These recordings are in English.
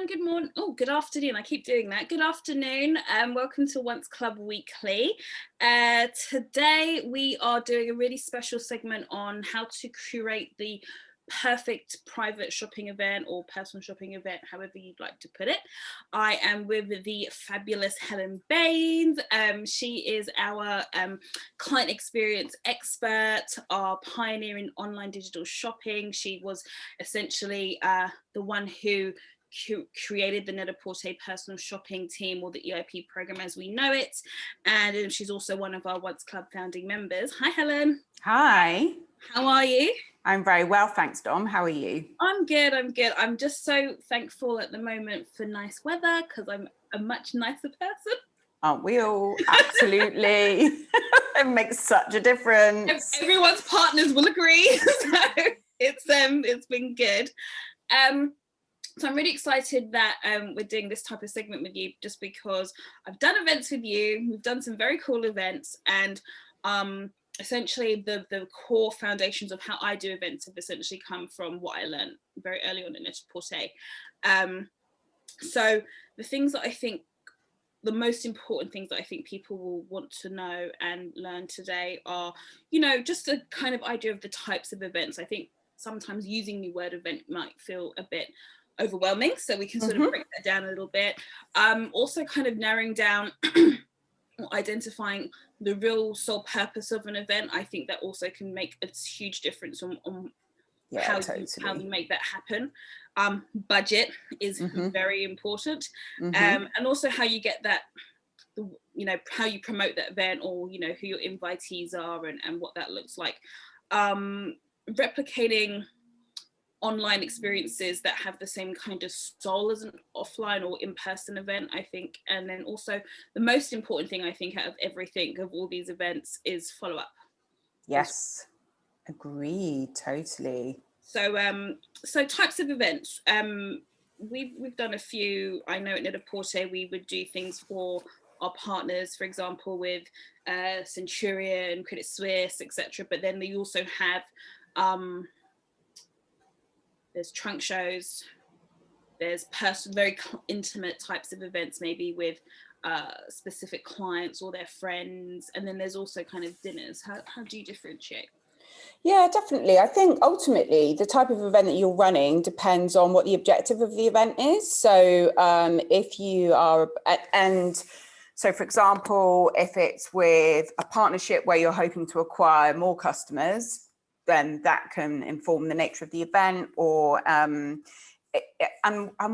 good morning. Oh, good afternoon. I keep doing that. Good afternoon. Welcome to ŌNCE Club Weekly. Today we are doing a really special segment on how to curate the perfect private shopping event or personal shopping event, however you'd like to put it. I am with the fabulous Helen Baynes. She is our client experience expert, our pioneer in online digital shopping. She was essentially the one who created the Net-a-Porter personal shopping team, or the EIP program as we know it, and she's also one of our ŌNCE Club founding members. Hi Helen. Hi. How are you? I'm very well, thanks Dom. How are you? I'm good. I'm just so thankful at the moment for nice weather, because I'm a much nicer person. Aren't we all? Absolutely. It makes such a difference. Everyone's partners will agree. So it's been good. So I'm really excited that we're doing this type of segment with you, just because I've done events with you. We've done some very cool events, and essentially the core foundations of how I do events have essentially come from what I learned very early on in Net-a-Porter. So the things that I think, the most important things that I think people will want to know and learn today are, just a kind of idea of the types of events. I think sometimes using the word event might feel a bit overwhelming, so we can sort of break that down a little bit. Also kind of narrowing down or identifying the real sole purpose of an event. I think that also can make a huge difference on how we make that happen. Budget is very important, and also how you get that, how you promote that event, or who your invitees are, and what that looks like. Replicating online experiences that have the same kind of soul as an offline or in-person event, I think. And then also the most important thing, I think, out of everything of all these events is follow-up. Yes, agreed, totally. So types of events. We've done a few. I know at Net-a-Porter we would do things for our partners, for example, with Centurion, Credit Suisse, etc. But then they also have there's trunk shows, there's very intimate types of events, maybe with specific clients or their friends, and then there's also kind of dinners. How do you differentiate? Yeah, definitely. I think ultimately the type of event that you're running depends on what the objective of the event is. So if you are, so for example, if it's with a partnership where you're hoping to acquire more customers, then that can inform the nature of the event, or and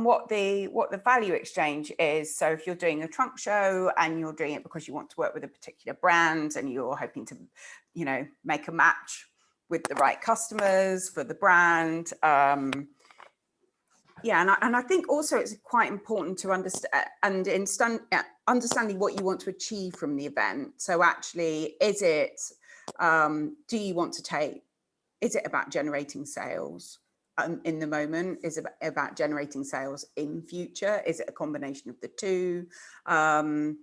what the value exchange is. So if you're doing a trunk show and you're doing it because you want to work with a particular brand and you're hoping to, make a match with the right customers for the brand. And I think also it's quite important to understand understanding what you want to achieve from the event. So actually, is it about generating sales in the moment? Is it about generating sales in future? Is it a combination of the two? And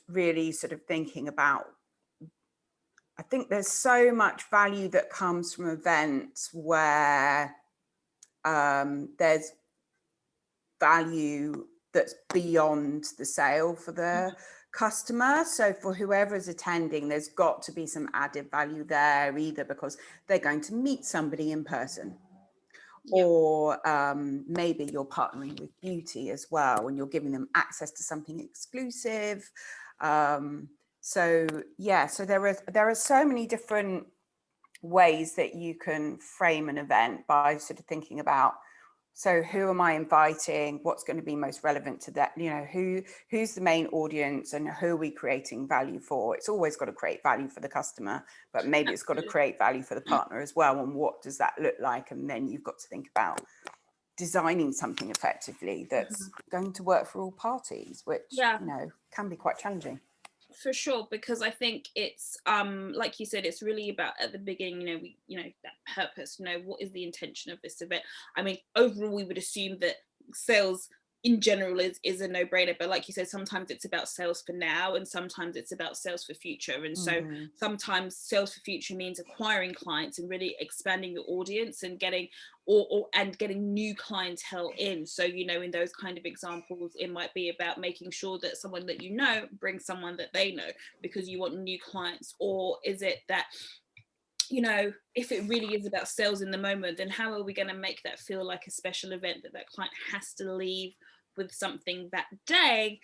really sort of thinking about, I think there's so much value that comes from events where there's value that's beyond the sale for the customer. So for whoever's attending, there's got to be some added value there, either because they're going to meet somebody in person, or maybe you're partnering with beauty as well and you're giving them access to something exclusive. So there are so many different ways that you can frame an event by sort of thinking about, so who am I inviting? What's going to be most relevant to that? Who's the main audience, and who are we creating value for? It's always got to create value for the customer, but maybe it's got to create value for the partner as well. And what does that look like? And then you've got to think about designing something effectively that's going to work for all parties, which can be quite challenging. For sure, because I think it's like you said, it's really about at the beginning, that purpose, what is the intention of this event? I mean, overall we would assume that sales in general is a no-brainer, but like you said, sometimes it's about sales for now and sometimes it's about sales for future. And so sometimes sales for future means acquiring clients and really expanding your audience and getting and getting new clientele in. So, you know, in those kind of examples, it might be about making sure that someone that you know brings someone that they know because you want new clients. Or is it that, you know, if it really is about sales in the moment, then how are we going to make that feel like a special event that that client has to leave with something that day,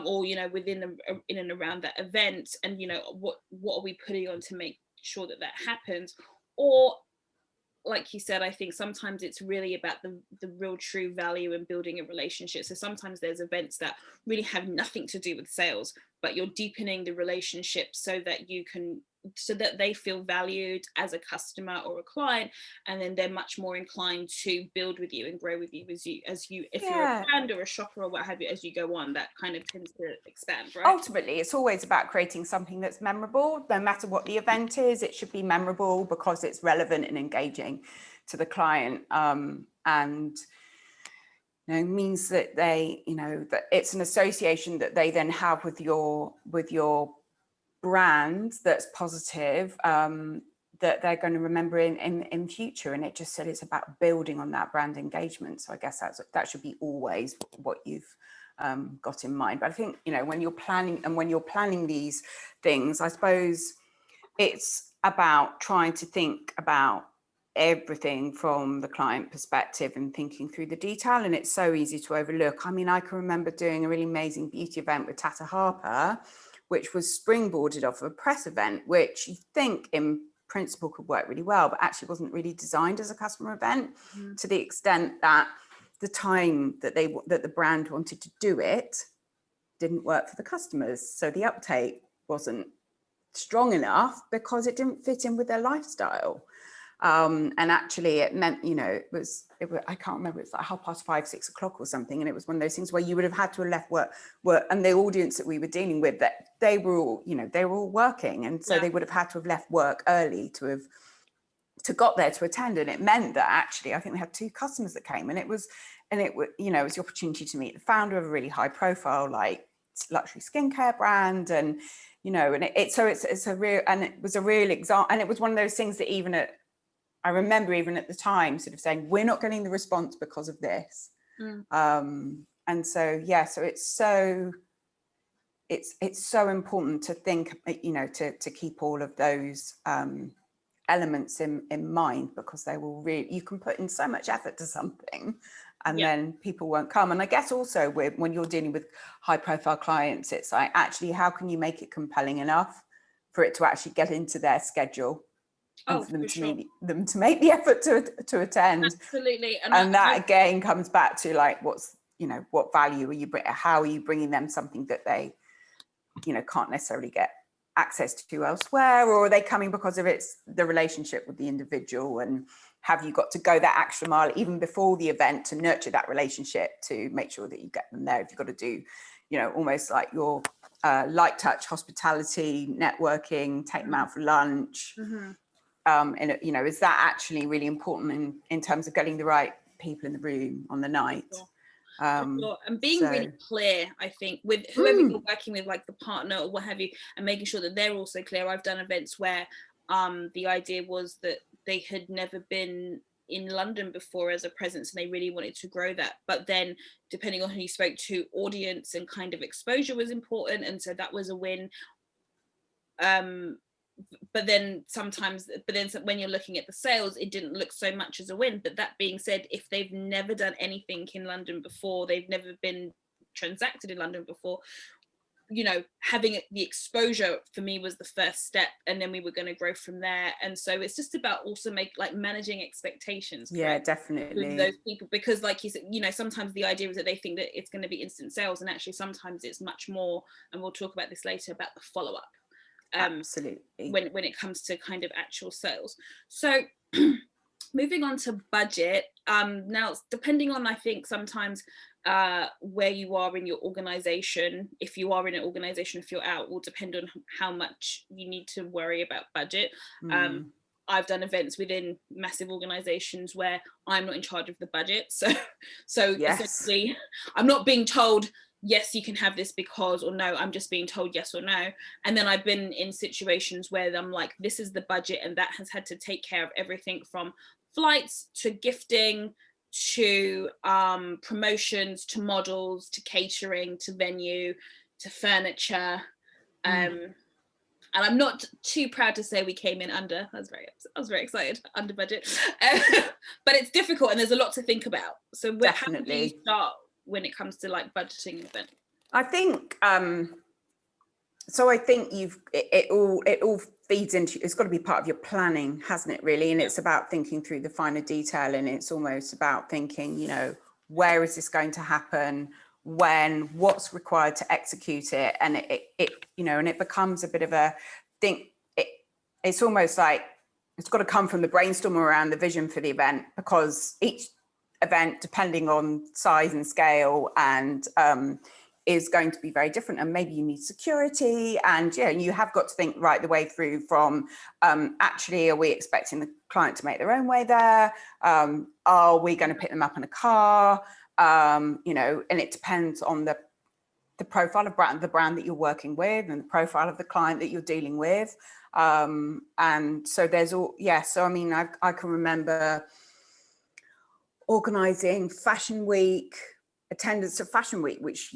or, you know, within in and around that event? And, you know, what are we putting on to make sure that that happens? Or, like you said, I think sometimes it's really about the real true value in building a relationship. So sometimes there's events that really have nothing to do with sales, but you're deepening the relationship so that they feel valued as a customer or a client, and then they're much more inclined to build with you and grow with you if you're a brand or a shopper or what have you, as you go on, that kind of tends to expand, right? Ultimately, it's always about creating something that's memorable. No matter what the event is, it should be memorable because it's relevant and engaging to the client, and means that they, that it's an association that they then have with your brand that's positive, that they're going to remember in future. And it just said it's about building on that brand engagement. So I guess that should be always what you've got in mind. But I think, when you're planning these things, I suppose it's about trying to think about everything from the client perspective and thinking through the detail. And it's so easy to overlook. I mean, I can remember doing a really amazing beauty event with Tata Harper, which was springboarded off of a press event, which you think in principle could work really well, but actually wasn't really designed as a customer event, to the extent that the time that the brand wanted to do it didn't work for the customers. So the uptake wasn't strong enough because it didn't fit in with their lifestyle. And actually it meant, it was, I can't remember, it's like 5:30, 6 o'clock or something. And it was one of those things where you would have had to have left work, and the audience that we were dealing with, that they were all working. And so they would have had to have left work early to got there to attend. And it meant that actually, I think we had 2 customers that came, and it was the opportunity to meet the founder of a really high profile, like, luxury skincare brand. And, it's a real, and it was a real example. And it was one of those things that I remember even at the time sort of saying, we're not getting the response because of this. And so, so it's so important to think, to keep all of those elements in mind, because they will really, you can put in so much effort to something and then people won't come. And I guess also when you're dealing with high profile clients, it's like, actually, how can you make it compelling enough for it to actually get into their schedule? And for them to make the effort to attend. Absolutely. And that again comes back to like, what value are you bringing? How are you bringing them something that they, can't necessarily get access to elsewhere? Or are they coming because of the relationship with the individual? And have you got to go that extra mile even before the event to nurture that relationship, to make sure that you get them there? If you've got to do, almost like your light touch hospitality, networking, take them out for lunch. And is that actually really important in terms of getting the right people in the room on the night? Sure. And being really clear, I think, with whoever you're working with, like the partner or what have you, and making sure that they're also clear. I've done events where the idea was that they had never been in London before as a presence, and they really wanted to grow that. But then, depending on who you spoke to, audience and kind of exposure was important, and so that was a win. But then when you're looking at the sales, it didn't look so much as a win. But that being said, if they've never done anything in London before, they've never been transacted in London before, having the exposure for me was the first step, and then we were going to grow from there. And so it's just about also managing expectations. Definitely, with those people, because like you said, sometimes the idea is that they think that it's going to be instant sales, and actually sometimes it's much more, and we'll talk about this later, about the follow-up. Absolutely, when it comes to kind of actual sales. So moving on to budget, now depending on, I think sometimes where you are in your organization, if you are in an organization, if you're out, will depend on how much you need to worry about budget. I've done events within massive organizations where I'm not in charge of the budget. So Yes. essentially I'm not being told, yes, you can have this because, or no, I'm just being told yes or no. And then I've been in situations where I'm like, this is the budget, and that has had to take care of everything from flights to gifting to promotions to models to catering to venue to furniture. And I'm not too proud to say we came in under. I was very excited, under budget. But it's difficult, and there's a lot to think about. So how do you start when it comes to like budgeting an event? I think so. I think it all feeds into. It's got to be part of your planning, hasn't it? Really, and it's about thinking through the finer detail, and it's almost about thinking, you know, where is this going to happen? When, what's required to execute it, and it you know, and it becomes a bit of a thing. It's almost like it's got to come from the brainstorm around the vision for the event, because each event, depending on size and scale, and is going to be very different, and maybe you need security, and yeah, you have got to think right the way through from actually, are we expecting the client to make their own way there? Are we going to pick them up in a car? You know, and it depends on the profile of the brand that you're working with, and the profile of the client that you're dealing with. And so there's all, yeah. So I mean, I can remember organising Fashion Week, attendance of Fashion Week, which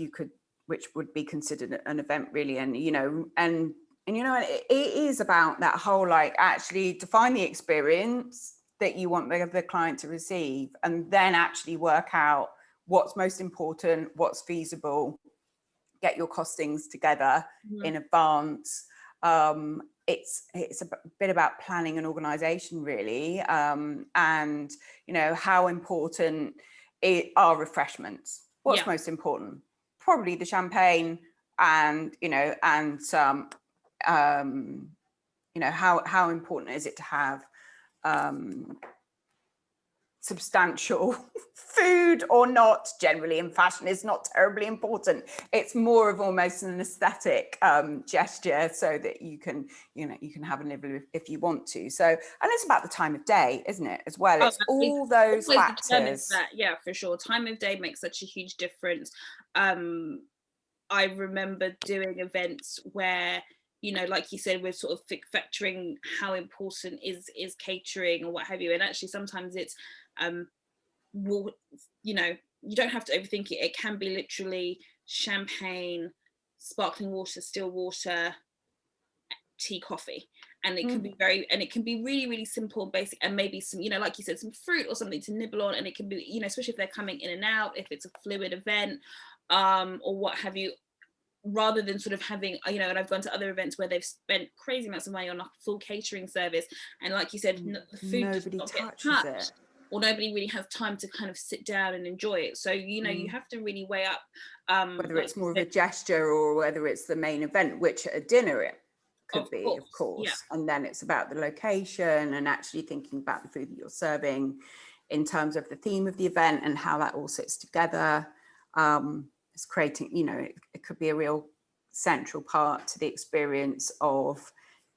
would be considered an event really, and you know, and you know, it is about that whole, like, actually define the experience that you want the client to receive, and then actually work out what's most important, what's feasible, get your costings together in advance. It's a bit about planning and organisation really, and you know, how important are refreshments? What's most important? Probably the champagne, and you know, and some you know, how important is it to have substantial food or not? Generally in fashion is not terribly important. It's more of almost an aesthetic gesture, so that you can, you know, you can have a nibble if you want to. So, and it's about the time of day, isn't it, as well? It's all those factors. That, yeah, for sure. Time of day makes such a huge difference. I remember doing events where, you know, like you said, we're sort of factoring how important is catering or what have you, and actually sometimes it's you know, you don't have to overthink it. It can be literally champagne, sparkling water, still water, tea, coffee, and it can be it can be really, really simple and basic, and maybe some, you know, like you said, some fruit or something to nibble on, and it can be, you know, especially if they're coming in and out, if it's a fluid event, or what have you, rather than sort of having, you know, and I've gone to other events where they've spent crazy amounts of money on a full catering service, and like you said, the food nobody touches it, or nobody really has time to kind of sit down and enjoy it. So, you know, you have to really weigh up whether it's more of a gesture or whether it's the main event, which at a dinner it could be, of course. Yeah. And then it's about the location and actually thinking about the food that you're serving in terms of the theme of the event and how that all sits together. It's creating, you know, it could be a real central part to the experience of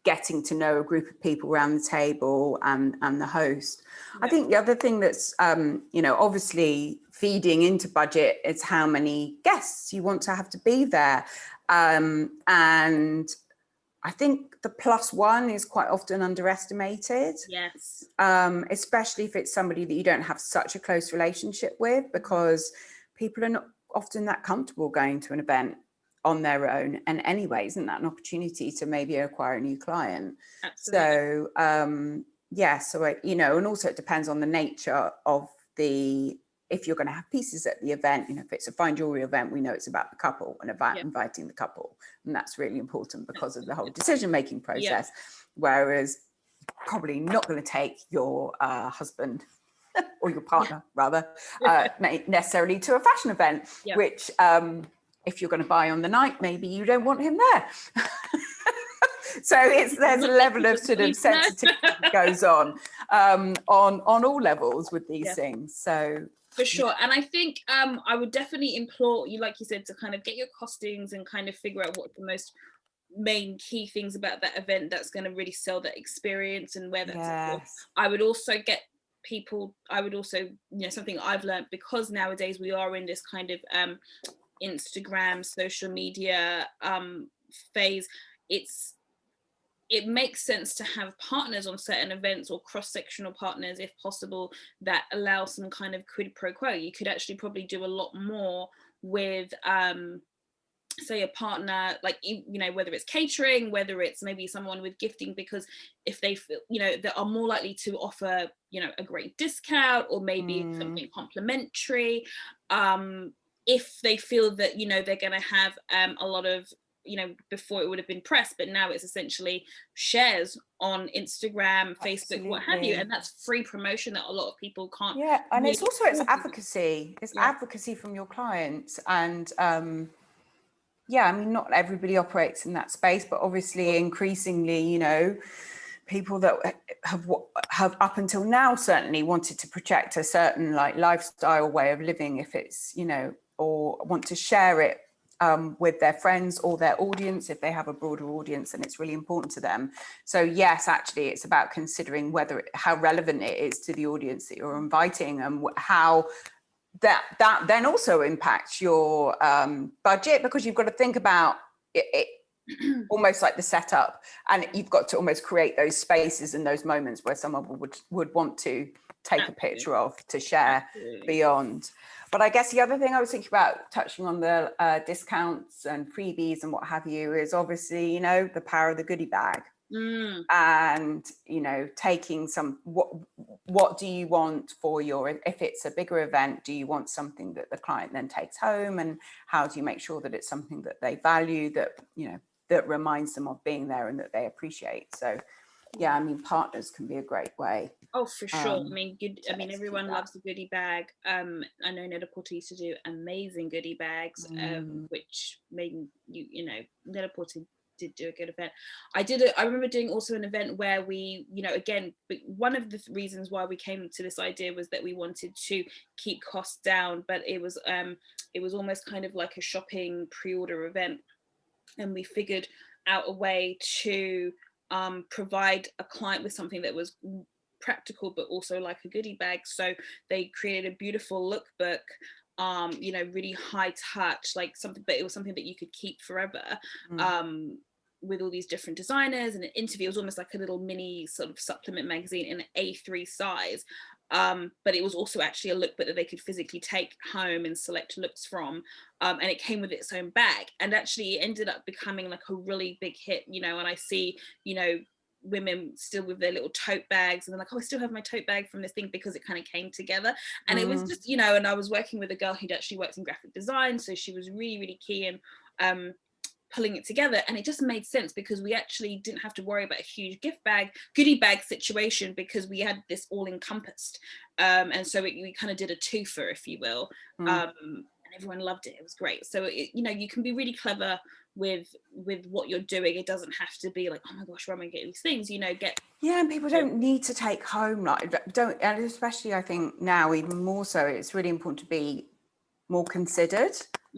getting to know a group of people around the table and the host. Yeah. I think the other thing that's, you know, obviously feeding into budget is how many guests you want to have to be there. And I think the +1 is quite often underestimated. Yes. Especially if it's somebody that you don't have such a close relationship with, because people are not often that comfortable going to an event on their own, and anyway, isn't that an opportunity to maybe acquire a new client? Absolutely. So yeah, so you know, and also it depends on the nature of the, if you're going to have pieces at the event, you know, if it's a fine jewelry event, we know it's about the couple and about inviting the couple, and that's really important because of the whole decision-making process. Whereas probably not going to take your husband or your partner rather necessarily to a fashion event, which if you're going to buy on the night, maybe you don't want him there. So there's a level of sort of sensitivity that goes on all levels with these things. So for sure. And I think I would definitely implore you, like you said, to kind of get your costings and kind of figure out what the most main key things about that event that's going to really sell that experience, and where that's Yes. I would also get people, I would also, you know, something I've learned, because nowadays we are in this kind of Instagram social media phase, it makes sense to have partners on certain events, or cross-sectional partners if possible, that allow some kind of quid pro quo. You could actually probably do a lot more with say a partner, like, you know, whether it's catering, whether it's maybe someone with gifting, because if they feel, you know, they are more likely to offer, you know, a great discount, or maybe something complimentary, if they feel that, you know, they're going to have a lot of, you know, before it would have been press, but now it's essentially shares on Instagram, Facebook, what have you, Absolutely. and that's free promotion that a lot of people can't Yeah, and really it's also, it's afford. advocacy. It's Yeah. advocacy from your clients. And yeah, I mean, not everybody operates in that space, but obviously increasingly, you know, people that have up until now certainly wanted to project a certain like lifestyle way of living, if it's, you know, or want to share it with their friends or their audience, if they have a broader audience, and it's really important to them. So yes, actually, it's about considering how relevant it is to the audience that you're inviting, and how that then also impacts your budget, because you've got to think about it almost like the setup, and you've got to almost create those spaces and those moments where someone would want to take a picture of, to share beyond. But I guess the other thing I was thinking about, touching on the discounts and freebies and what have you, is obviously, you know, the power of the goodie bag. And, you know, taking some, what do you want for your, if it's a bigger event, do you want something that the client then takes home, and how do you make sure that it's something that they value, that, you know, that reminds them of being there and that they appreciate. So yeah, I mean, partners can be a great way. Oh, for sure. I mean, everyone that. loves a goodie bag. I know Net-a-Porter used to do amazing goodie bags, which made you know, Net-a-Porter did do a good event. I remember doing also an event where we, you know, again, one of the reasons why we came to this idea was that we wanted to keep costs down, but it was almost kind of like a shopping pre-order event, and we figured out a way to provide a client with something that was practical but also like a goodie bag. So they created a beautiful lookbook, you know, really high touch, like something, but it was something that you could keep forever, with all these different designers, and an interview. It was almost like a little mini sort of supplement magazine in an A3 size, but it was also actually a lookbook that they could physically take home and select looks from, and it came with its own bag, and actually it ended up becoming like a really big hit, you know. And I see, you know, women still with their little tote bags, and they're like, oh, I still have my tote bag from this thing, because it kind of came together. And it was just, you know, and I was working with a girl who'd actually worked in graphic design, so she was really, really key in pulling it together, and it just made sense, because we actually didn't have to worry about a huge goodie bag situation, because we had this all encompassed, and so we kind of did a twofer, if you will, and everyone loved it. It was great. So you know, you can be really clever with what you're doing. It doesn't have to be like, oh my gosh, where am I getting these things, you know, yeah, and people don't need to take home, like, and especially I think now even more so, it's really important to be more considered,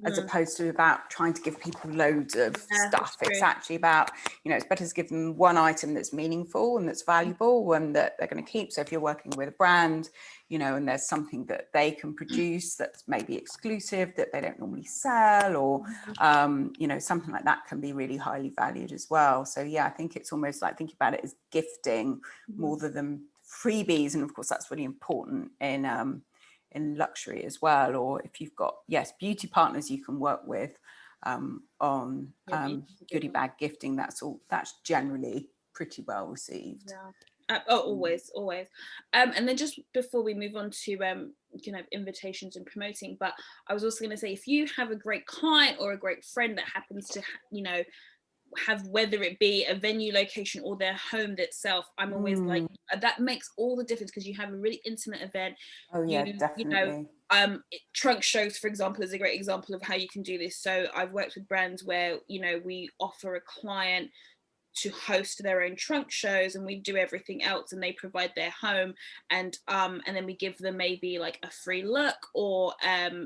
as opposed to about trying to give people loads of stuff. It's actually about, you know, it's better to give them one item that's meaningful and that's valuable and that they're going to keep. So if you're working with a brand, you know, and there's something that they can produce that's maybe exclusive, that they don't normally sell, or you know, something like that can be really highly valued as well. So yeah, I think it's almost like thinking about it as gifting more than freebies. And of course that's really important in luxury as well. Or if you've got, yes, beauty partners you can work with on goodie bag gifting, that's generally pretty well received. Always. And then just before we move on to you know, invitations and promoting, but I was also going to say, if you have a great client or a great friend that happens to you know, have, whether it be a venue location or their home itself, I'm always like, that makes all the difference, because you have a really intimate event. Oh yeah, You definitely. know, trunk shows, for example, is a great example of how you can do this. So I've worked with brands where, you know, we offer a client to host their own trunk shows, and we do everything else, and they provide their home, and then we give them maybe like a free look, or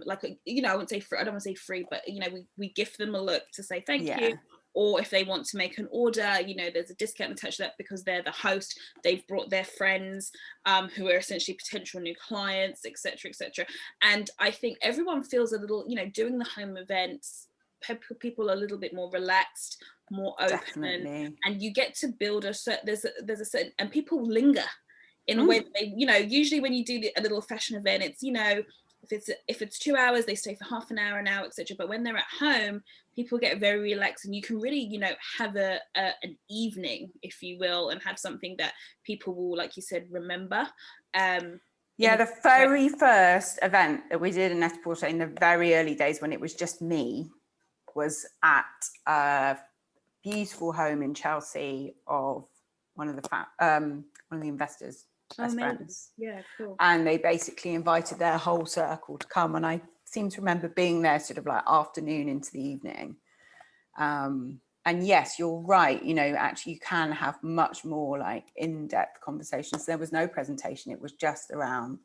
like a, you know, I don't want to say free, but you know, we gift them a look to say thank you. or if they want to make an order, you know, there's a discount attached to that because they're the host, they've brought their friends who are essentially potential new clients, etc., etc. And I think everyone feels a little, you know, doing the home events, people are a little bit more relaxed, more open. Definitely. And you get to build a certain, there's a certain, and people linger in a way that they, you know, usually when you do a little fashion event, it's, you know, if it's 2 hours, they stay for half an hour, etc. But when they're at home, people get very relaxed, and you can really, you know, have an evening, if you will, and have something that people will, like you said, remember. Yeah, the very first event that we did in Net-a-Porter in the very early days when it was just me was at a beautiful home in Chelsea of one of the investors' best friends. Yeah, cool. And they basically invited their whole circle to come, and I seem to remember being there sort of like afternoon into the evening. And yes, you're right, you know, actually you can have much more like in-depth conversations. There was no presentation, it was just around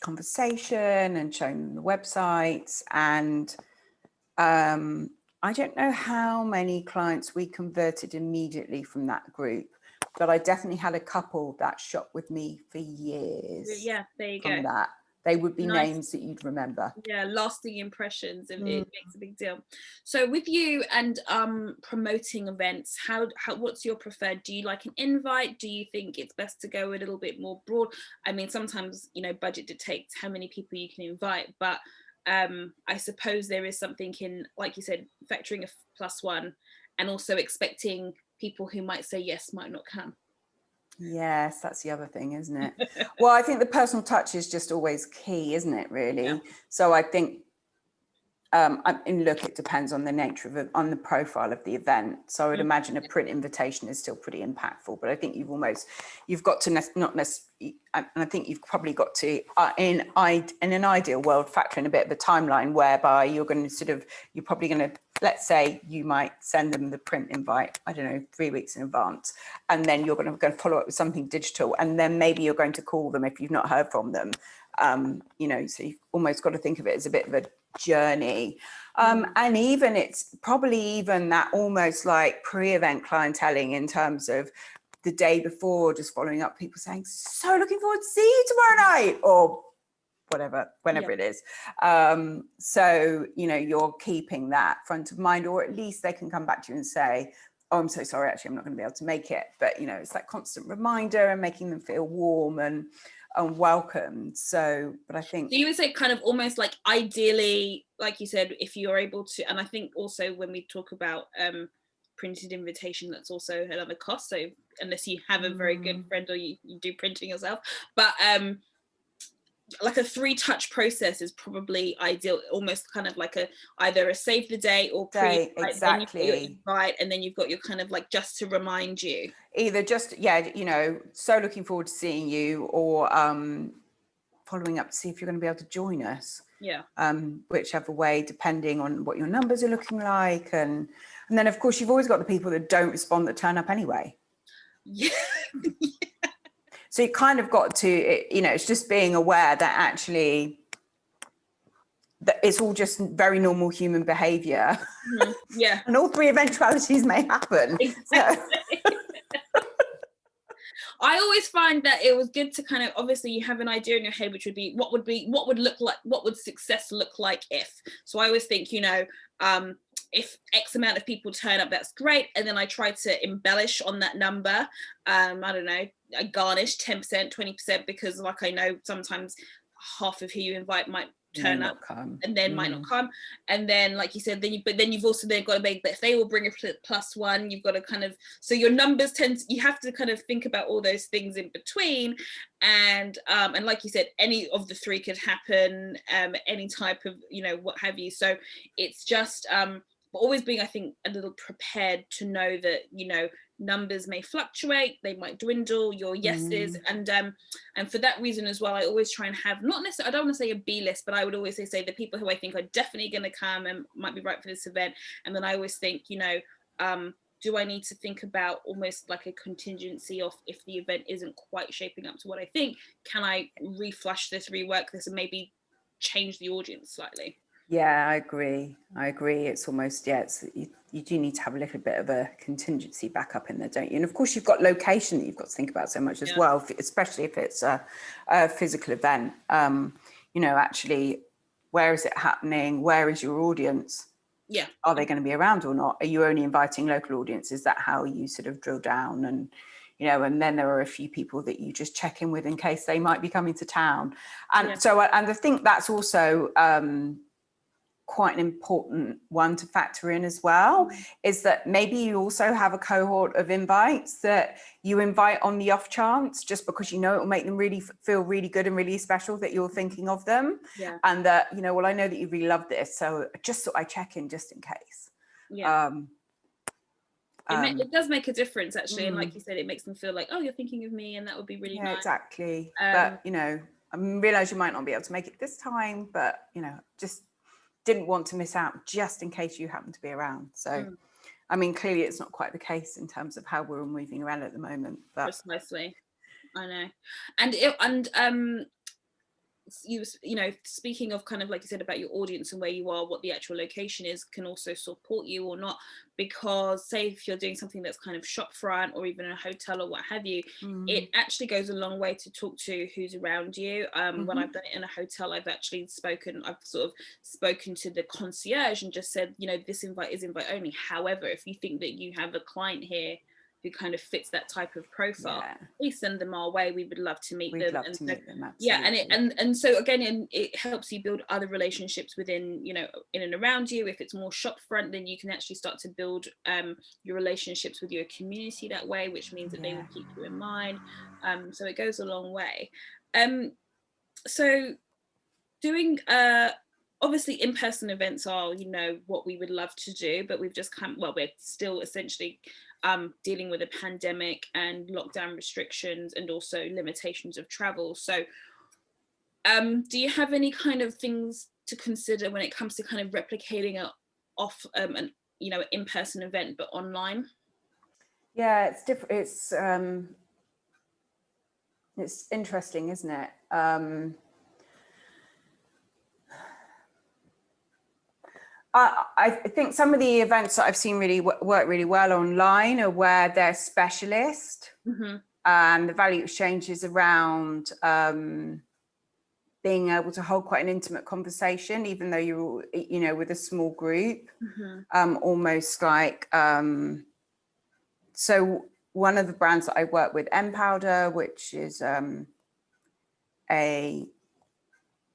conversation and showing them the websites. And I don't know how many clients we converted immediately from that group, but I definitely had a couple that shop with me for years. Yeah, there you from go. that. They would be names that you'd remember. Yeah, lasting impressions. It makes a big deal. So with you and promoting events, how what's your preferred? Do you like an invite? Do you think it's best to go a little bit more broad? I mean, sometimes, you know, budget dictates how many people you can invite, but I suppose there is something in, like you said, factoring a +1 and also expecting people who might say yes might not come. Yes, that's the other thing, isn't it? Well, I think the personal touch is just always key, isn't it, really? Yeah. So I think, look, it depends on the nature of it, on the profile of the event. So I would imagine a print invitation is still pretty impactful, but I think you've got to not necessarily, and I think you've probably got to, in an ideal world, factor in a bit of a timeline whereby you're probably going to, let's say you might send them the print invite, I don't know, 3 weeks in advance, and then you're going to follow up with something digital, and then maybe you're going to call them if you've not heard from them. You know, so you've almost got to think of it as a bit of a journey. And even it's probably even that almost like pre-event clienteling in terms of the day before, just following up, people saying, so looking forward to see you tomorrow night, or whatever, whenever it is. So, you know, you're keeping that front of mind, or at least they can come back to you and say, oh, I'm so sorry, actually, I'm not going to be able to make it. But, you know, it's that constant reminder and making them feel warm and welcomed. So, but I think... So you would say kind of almost like ideally, like you said, if you're able to, and I think also when we talk about printed invitation, that's also another cost. So unless you have a very good friend or you do printing yourself, but like a 3-touch process is probably ideal, almost kind of like either a save the date or pre, exactly. Then you've got your invite, and then you've got your kind of like just to remind you. Either just, you know, so looking forward to seeing you, or following up to see if you're going to be able to join us. Yeah. Whichever way, depending on what your numbers are looking like, and then of course you've always got the people that don't respond that turn up anyway. Yeah. So you kind of got to, you know, it's just being aware that actually that it's all just very normal human behaviour. Yeah. And all 3 eventualities may happen. Exactly. I always find that it was good to kind of, obviously you have an idea in your head, which would be what would success look like if. So I always think, you know, if X amount of people turn up, that's great. And then I try to embellish on that number. I don't know, I garnish 10%, 20%, because like I know sometimes half of who you invite might turn up and then might not come. And then, like you said, then you've also then got to make, but if they all bring a +1, you've got to kind of, so your numbers you have to kind of think about all those things in between. And like you said, any of the 3 could happen, any type of, you know, what have you. So it's just, but always being, I think, a little prepared to know that, you know, numbers may fluctuate, they might dwindle, your yeses, and for that reason as well, I always try and have, not necessarily, I don't want to say a B list, but I would always say the people who I think are definitely going to come and might be right for this event. And then I always think, you know, do I need to think about almost like a contingency of, if the event isn't quite shaping up to what I think, can I reflush this, rework this, and maybe change the audience slightly? Yeah, I agree. It's almost, you do need to have a little bit of a contingency backup in there, don't you? And of course, you've got location that you've got to think about so much as well, especially if it's a physical event. Actually, where is it happening? Where is your audience? Yeah. Are they going to be around or not? Are you only inviting local audience? Is that how you sort of drill down? And, and then there are a few people that you just check in with in case they might be coming to town. And so, and I think that's also quite an important one to factor in as well, is that maybe you also have a cohort of invites that you invite on the off chance, just because it will make them really feel really good and really special that you're thinking of them. Yeah. And that, well, I know that you really love this, so just thought I'd check in just in case. Yeah. It does make a difference, actually. And like you said, it makes them feel like, oh, you're thinking of me, and that would be really nice. Exactly. But, I realise you might not be able to make it this time, but, just didn't want to miss out just in case you happen to be around. So, I mean, clearly it's not quite the case in terms of how we're all moving around at the moment. But precisely, I know. And speaking of kind of like you said about your audience and where you are, what the actual location is, can also support you or not, because say if you're doing something that's kind of shop front or even a hotel or what have you, it actually goes a long way to talk to who's around you. When I've done it in a hotel, I've sort of spoken to the concierge and just said, this invite is invite only. However, if you think that you have a client here who kind of fits that type of profile, please send them our way. We would love to meet them. We'd love to meet them, absolutely. Yeah, and so again, it helps you build other relationships within, in and around you. If it's more shop front, then you can actually start to build your relationships with your community that way, which means that they will keep you in mind. So it goes a long way. So doing obviously in-person events are, what we would love to do, but we've just we're still essentially dealing with a pandemic and lockdown restrictions and also limitations of travel. So do you have any kind of things to consider when it comes to kind of replicating an in-person event but online? Yeah, it's different. It's interesting, isn't it? I think some of the events that I've seen really work really well online are where they're specialist, and the value exchange is around being able to hold quite an intimate conversation, even though you're, with a small group, almost like. So one of the brands that I work with, ŌNCE, which is a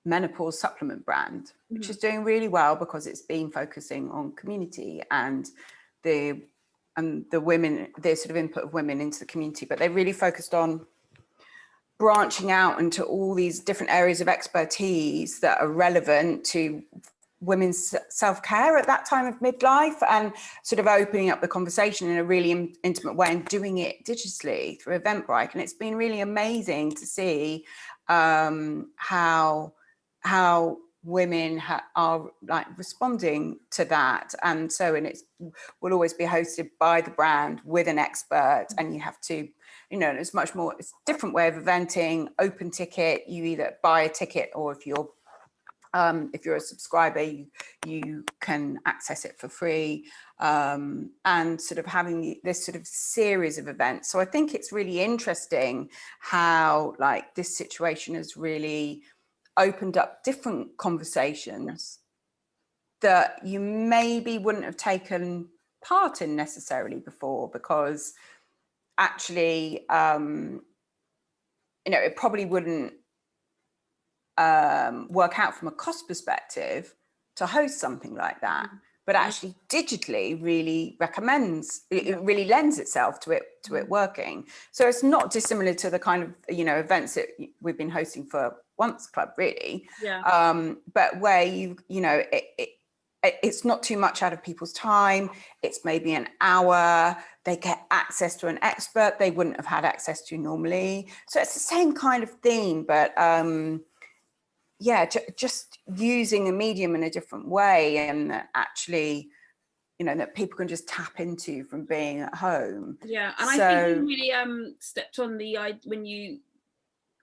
menopause supplement brand, which is doing really well because it's been focusing on community and the women, the sort of input of women into the community, but they really focused on branching out into all these different areas of expertise that are relevant to women's self-care at that time of midlife, and sort of opening up the conversation in a really intimate way and doing it digitally through Eventbrite. And it's been really amazing to see how women are like responding to that. And so, and it's will always be hosted by the brand with an expert, and you have to, it's much more, it's a different way of eventing, open ticket. You either buy a ticket, or if you're a subscriber, you can access it for free, and sort of having this sort of series of events. So I think it's really interesting how like this situation has really opened up different conversations that you maybe wouldn't have taken part in necessarily before, because actually, it probably wouldn't work out from a cost perspective to host something like that, but actually digitally really it really lends itself to it working. So it's not dissimilar to the kind of events that we've been hosting for ŌNCE Club, really, but where it's not too much out of people's time. It's maybe an hour. They get access to an expert they wouldn't have had access to normally. So it's the same kind of theme, but just using a medium in a different way, and actually, that people can just tap into from being at home. Yeah, and so, I think you really stepped on when you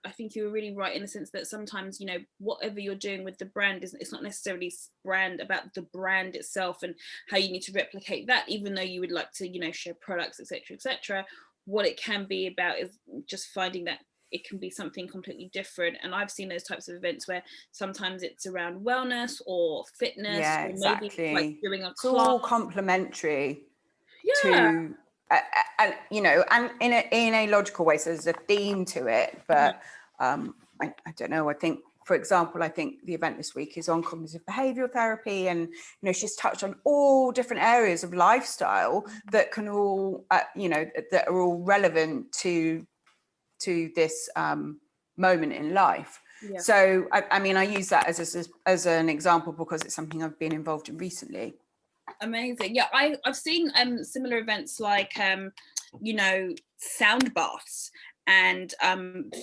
I think you were really right in the sense that sometimes, you know, whatever you're doing with the brand it's not necessarily brand about the brand itself and how you need to replicate that, even though you would like to, you know, share products, etc., etc. What it can be about is just finding that it can be something completely different. And I've seen those types of events where sometimes it's around wellness or fitness, Yeah, or maybe it's like exactly. doing a It's class. all complementary Yeah. to, and you know, and in a logical way. So there's a theme to it, but I don't know. I think, for example, I think the event this week is on cognitive behavioural therapy, and you know, she's touched on all different areas of lifestyle that can all, you know, that are all relevant to this moment in life. Yeah. So I mean, I use that as an example because it's something I've been involved in recently. Amazing. Yeah, I've seen similar events like you know, sound baths, and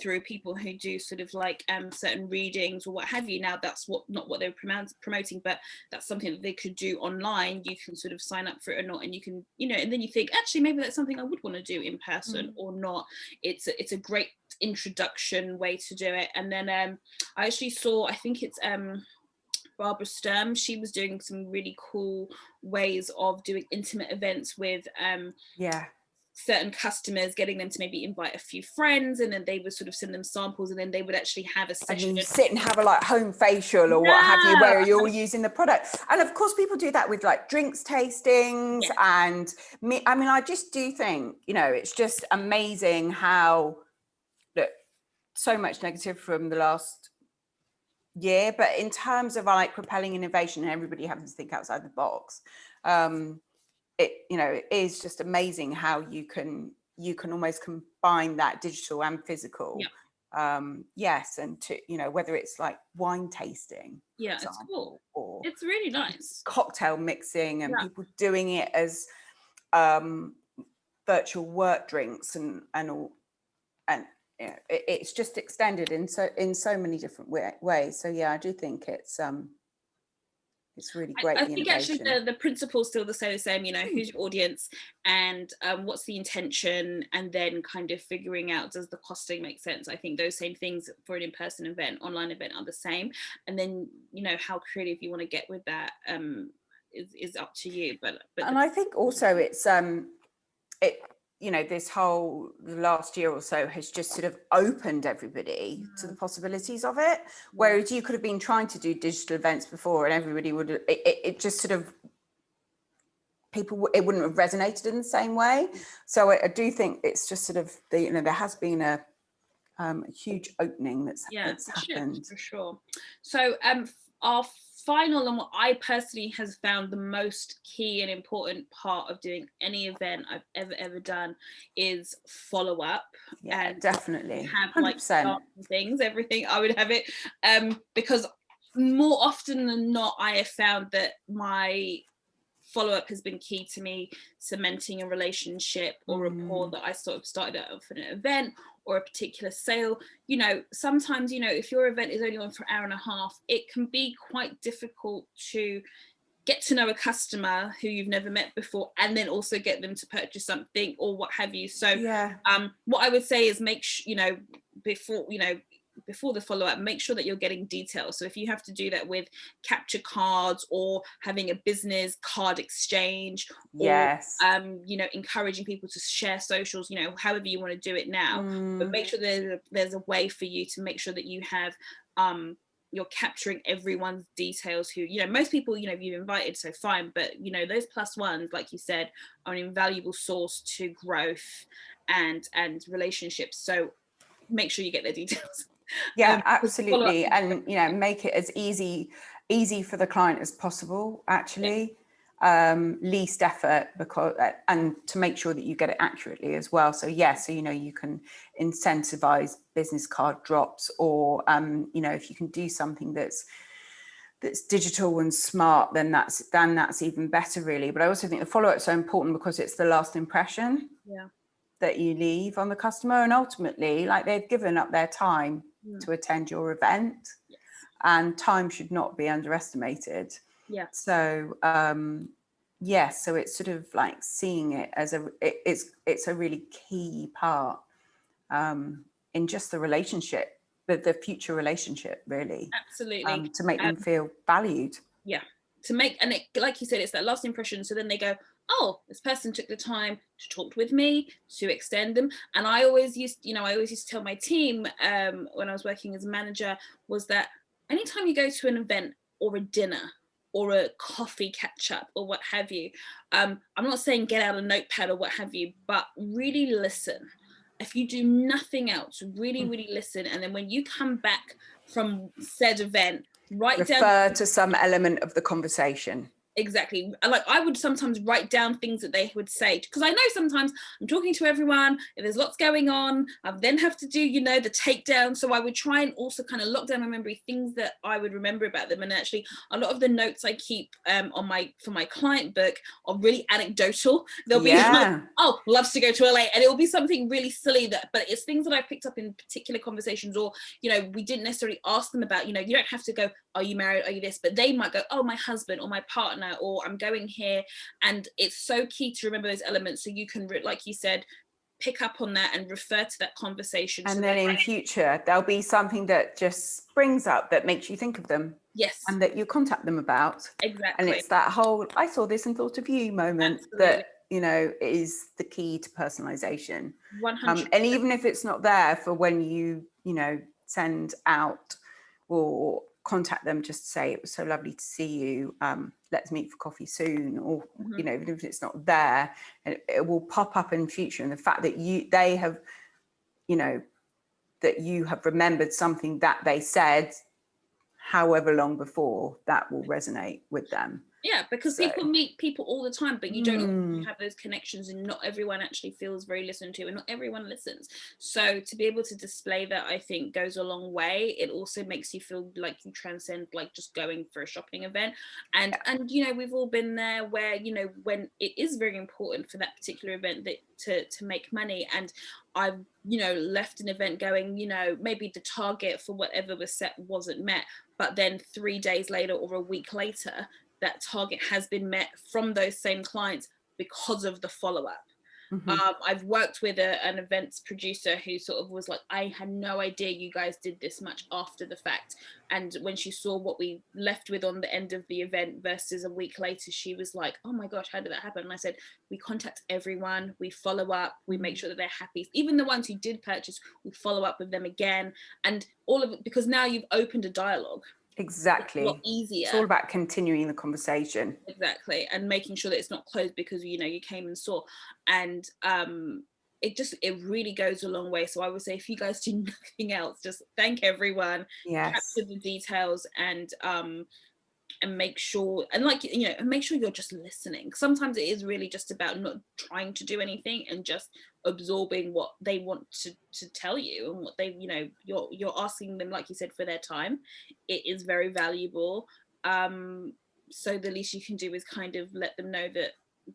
through people who do sort of like certain readings or what have you. Now that's not what they're promoting, but that's something that they could do online. You can sort of sign up for it or not, and you can, you know, and then you think actually maybe that's something I would want to do in person or not. It's a great introduction way to do it. And then I actually saw, I think it's Barbara Sturm, she was doing some really cool ways of doing intimate events with certain customers, getting them to maybe invite a few friends, and then they would sort of send them samples, and then they would actually have a session. And you sit and have a like home facial or what have you, where you're all using the product. And of course, people do that with like drinks tastings. And I mean, I just do think, you know, it's just amazing how, look, so much negative from the last year, but in terms of like propelling innovation and everybody having to think outside the box, it, you know, it is just amazing how you can almost combine that digital and physical. Yes, and to, you know, whether it's like wine tasting, for example, it's cool, or it's really nice cocktail mixing, and people doing it as virtual work drinks and all, and you know, it's just extended in so many different ways. So yeah, I do think it's really great. I think actually the principle's still the same, you know, who's your audience, and what's the intention, and then kind of figuring out, does the costing make sense? I think those same things for an in-person event, online event, are the same. And then, you know, how creative you want to get with that is up to you. But and I think also it's you know, this whole last year or so has just sort of opened everybody to the possibilities of it. Whereas you could have been trying to do digital events before and everybody would, it just sort of, people, it wouldn't have resonated in the same way. So I do think it's just sort of, you know, there has been a huge opening that's happened. For sure. So our final, and what I personally has found the most key and important part of doing any event I've ever done is follow up. Yeah, and definitely. have 100%. like things, everything. I would have it because more often than not, I have found that my follow-up has been key to me cementing a relationship or rapport that I sort of started out for an event or a particular sale. You know, sometimes, you know, if your event is only on for an hour and a half, it can be quite difficult to get to know a customer who you've never met before, and then also get them to purchase something or what have you. So what I would say is you know, before the follow-up, make sure that you're getting details. So if you have to do that with capture cards or having a business card exchange, or you know, encouraging people to share socials, you know, however you want to do it now, but make sure there's a way for you to make sure that you have you're capturing everyone's details who, you know, most people, you know, you've invited, so fine, but you know, those plus ones, like you said, are an invaluable source to growth and relationships. So make sure you get their details. Absolutely. And you know, make it as easy for the client as possible, actually. Least effort, because and to make sure that you get it accurately as well. So so you know, you can incentivize business card drops, or you know, if you can do something that's digital and smart, then that's even better, really. But I also think the follow-up is so important because it's the last impression that you leave on the customer, and ultimately, like, they've given up their time to attend your event, and time should not be underestimated. So so it's sort of like seeing it as it's a really key part in just the relationship the future relationship, really. Absolutely. To make them feel valued. Yeah, to make, and it, like you said, it's that last impression. So then they go, oh, this person took the time to talk with me, to extend them. And I always used to tell my team, when I was working as a manager, was that anytime you go to an event or a dinner or a coffee catch up or what have you, I'm not saying get out a notepad or what have you, but really listen. If you do nothing else, really listen. And then when you come back from said event, write down. Refer to some element of the conversation. Exactly. Like, I would sometimes write down things that they would say, because I know sometimes I'm talking to everyone and there's lots going on. I then have to do, the takedown. So I would try and also kind of lock down my memory, things that I would remember about them. And actually, a lot of the notes I keep for my client book are really anecdotal. They'll be like, oh, loves to go to LA, and it will be something really silly, but it's things that I've picked up in particular conversations, or we didn't necessarily ask them about. You don't have to go, are you married, are you this, but they might go, oh, my husband or my partner, or I'm going here. And it's so key to remember those elements, so you can, like you said, pick up on that and refer to that conversation. And then in future, there'll be something that just springs up that makes you think of them. Yes. And that you contact them about. Exactly. And it's that whole, I saw this and thought of you moment. Absolutely. That, is the key to personalization. 100%. And even if it's not there for when you, send out or contact them, just to say, it was so lovely to see you, let's meet for coffee soon, or even if it's not there, it will pop up in future. And the fact that they have, that you have remembered something that they said however long before, that will resonate with them. Yeah, because people meet people all the time, but you don't have those connections, and not everyone actually feels very listened to, and not everyone listens. So to be able to display that, I think, goes a long way. It also makes you feel like you transcend like just going for a shopping event. And we've all been there where, when it is very important for that particular event that to make money, and I've left an event going, maybe the target for whatever was set wasn't met, but then 3 days later or a week later, that target has been met from those same clients because of the follow-up. I've worked with an events producer who sort of was like, I had no idea you guys did this much after the fact. And when she saw what we left with on the end of the event versus a week later, she was like, oh my gosh, how did that happen? And I said, we contact everyone, we follow up, we make sure that they're happy. Even the ones who did purchase, we follow up with them again. And all of it, because now you've opened a dialogue. Exactly. It's a lot easier. It's all about continuing the conversation. Exactly. And making sure that it's not closed because, you came and saw. And it really goes a long way. So I would say, if you guys do nothing else, just thank everyone, capture the details, and make sure, and make sure you're just listening. Sometimes it is really just about not trying to do anything and just absorbing what they want to tell you, and what they, you're asking them, like you said, for their time. It is very valuable. So the least you can do is kind of let them know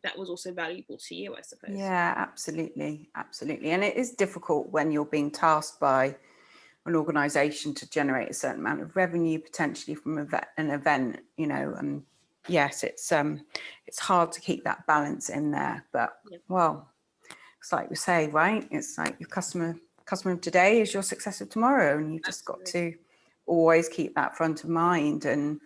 that was also valuable to you, I suppose. Yeah, absolutely. And it is difficult when you're being tasked by an organisation to generate a certain amount of revenue potentially from an event, and yes, it's hard to keep that balance in there. But well, it's like we say, right? It's like your customer of today is your success of tomorrow, and you've just got to always keep that front of mind and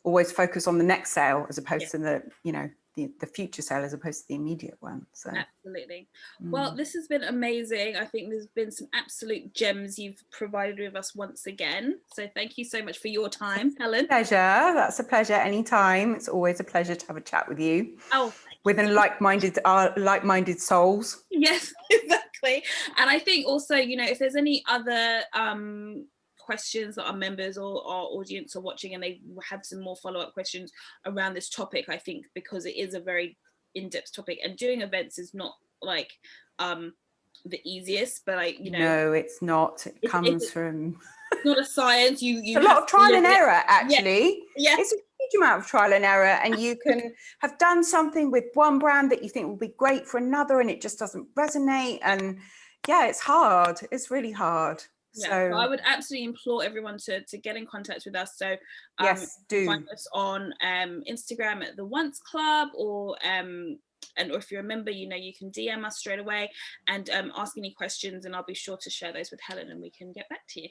always focus on the next sale as opposed to the future sale as opposed to the immediate one. So absolutely. Well, this has been amazing. I think there's been some absolute gems you've provided with us once again. So thank you so much for your time, Helen. Pleasure. That's a pleasure. Anytime. It's always a pleasure to have a chat with you. Oh, with like-minded souls. Yes, exactly. And I think also, if there's any other questions that our members or our audience are watching, and they have some more follow-up questions around this topic, I think, because it is a very in-depth topic, and doing events is not like the easiest, but no, it's not. It comes from it's not a science. It's a lot of trial and error, actually. Yeah. It's a huge amount of trial and error, and you can have done something with one brand that you think will be great for another, and it just doesn't resonate. And it's hard. It's really hard. Yeah, so I would absolutely implore everyone to get in contact with us. So yes, do find us on Instagram at the ŌNCE Club, or if you're a member, you can DM us straight away and ask any questions, and I'll be sure to share those with Helen, and we can get back to you.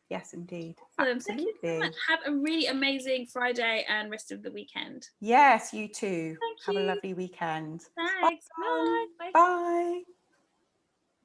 Yes, indeed. Awesome. Thank you so much. Absolutely. Have a really amazing Friday and rest of the weekend. Yes, you too. Thank Have a you. lovely weekend. Thanks. Bye. Bye. Bye. Bye.